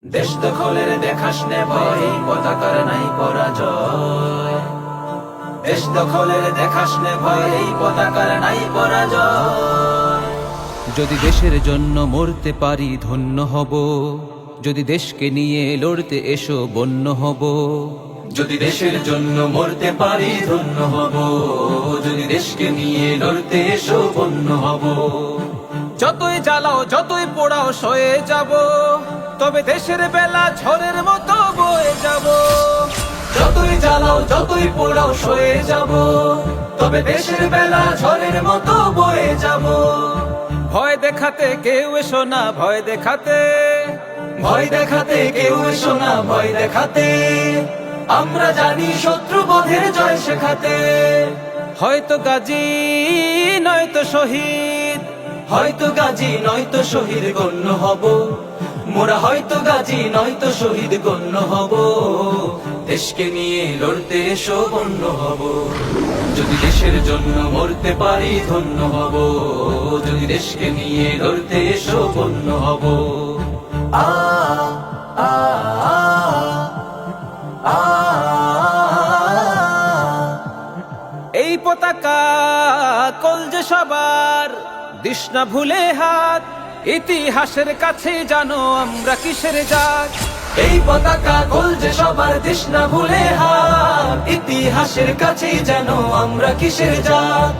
দেশ দখলের দেখাস নে ভয়, এই পতাকার নাই পরাজয়। দেশ দখলের দেখাস নে ভয়, এই পতাকার নাই পরাজয়। যদি দেশের জন্য মরতে পারি ধন্য হব, যদি দেশকে নিয়ে লড়তে এসো বন্য হব। যদি দেশের জন্য মরতে পারি ধন্য হব, যদি দেশকে নিয়ে লড়তে এসো বন্য হব। যতই জ্বালাও যতই পোড়াও সয়ে যাব, তবে দেশের বেলা ঝড়ের মতো বয়ে যাব। যতই জ্বালাও যতই পোড়াও সয়ে যাব, তবে দেশের বেলা ঝড়ের মতো বয়ে যাব। ভয় দেখাতে কেউ এসো না ভয় দেখাতে, ভয় দেখাতে কেউ এসো না ভয় দেখাতে, আমরা জানি শত্রু বধের জয় শেখাতে। হয়তো গাজী নয়তো শহীদ, হয়তো গাজী নয়তো শহীদ গণ্য হব, মোরা হয়তো গাজী নয়তো শহীদ গণ্য হব। দেশকে নিয়ে লড়তে এসো বন্য হব, যদি দেশের জন্য মরতে পারি ধন্য হব। যদি দেশকে নিয়ে লড়তে এসো বন্য হব। আ আ আ এই পতাকা কলজে সবার, দিস না ভুলে হাত। ইতিহাসের কাছে জানো আমরা কিসের জাত। এই পতাকা কলজে সবার, দিস না ভুলে হাত। ইতিহাসের কাছে যেন আমরা কিসের জাত।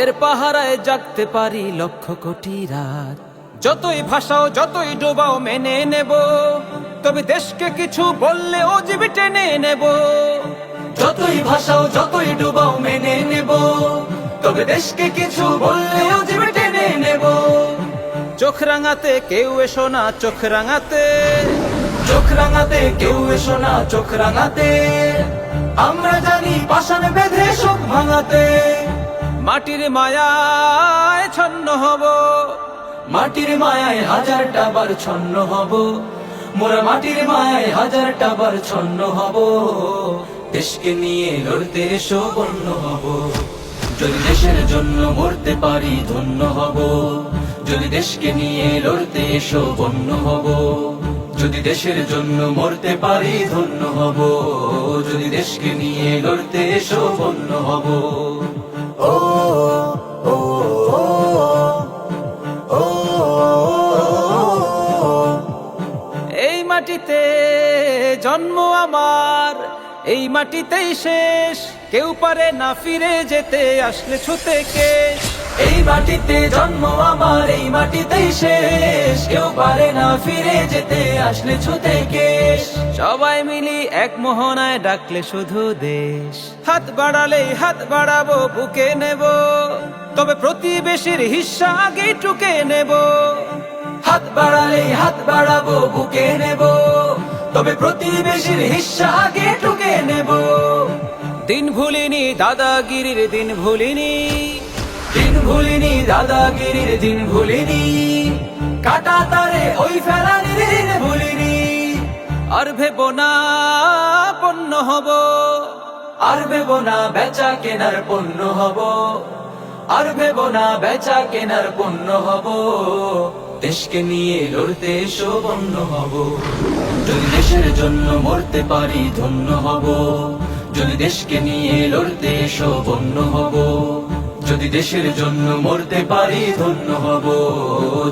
এর পাহারায় জাগতে পারি লক্ষ কোটি রাত। যতই ভাষাও যতই ডোবাও মেনে নেব, তবে দেশকে কিছু বললে ও জীবি টেনে নেব। যতই ভাষাও যতই ডুবাও মেনে নেব, তবে দেশকে কিছু বললেও জীবে টেনে নেব। চোখ রাঙাতে কেউ এসো না চোখ রাঙাতে, চোখ রাঙাতে কেউ এসো না চোখ রাঙাতে, আমরা জানি পাষাণ বেঁধে শোক ভাঙাতে। মাটির মায়ায় ছন্ন হব, মাটির মায়ায় হাজারটা বার ছন্ন হব, মোরা মাটির মায়ায় হাজারটা বার ছন্ন হব। দেশকে নিয়ে লড়তে এসো বন্য হব, যদি দেশের জন্য মরতে পারি ধন্য হব। যদি দেশকে নিয়ে লড়তে এসো বন্য হব, যদি দেশের জন্য মরতে পারি ধন্য হব। যদি দেশকে নিয়ে লড়তে এসো বন্য হব। ও ও ও এই মাটিতে জন্ম আমার, এই মাটিতেই শেষ। কেউ পারে না ফিরে যেতে আসলে ছুতে কেশ। এই মাটিতে জন্ম আমার, এই মাটিতেই শেষ। কেউ পারে না ফিরে যেতে আসলে ছুতে কেশ। সবাই মিলি এক মোহনায় ডাকলে শুধু দেশ। হাত বাড়ালেই হাত বাড়াবো বুকে নেব, তবে প্রতিবেশীর হিস্সা আগে টুকে নেব। হাত বাড়ালেই হাত বাড়াবো বুকে নেব, তবে প্রতিবেশীর হিস্সা আগে টুকে নেব। দিন ভুলিনি দাদাগিরির দিন ভুলিনি, দিন ভুলিনি দাদাগিরির দিন ভুলিনি, কাটা তারে ওই ফেলানির দিন ভুলিনি। আর ভেবো না পণ্য হব, আর ভেবো না বেচা কেনার পণ্য হব, আর ভেবো না বেচা কেনার পণ্য হব। দেশকে নিয়ে লড়তে এসো বন্য হব, যদি দেশের জন্য মরতে পারি ধন্য হব। যদি দেশকে নিয়ে লড়তে এসো বন্য হব, যদি দেশের জন্য মরতে পারি ধন্য হব।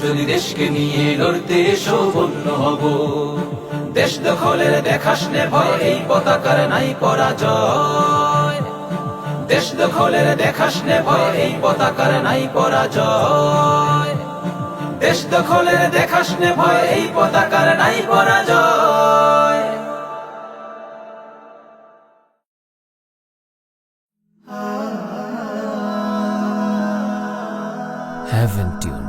যদি দেশকে নিয়ে লড়তে এসো বন্য হব। দেশ দখলের দেখাস নে ভয়, এই পতাকার নাই পরাজয়। দেশ দখলের দেখাস নে ভয়, এই পতাকার নাই পরাজয়। দেশ দখলের দেখাস নে ভয়, এই পতাকার নাই পরাজয়। Haven't tuned.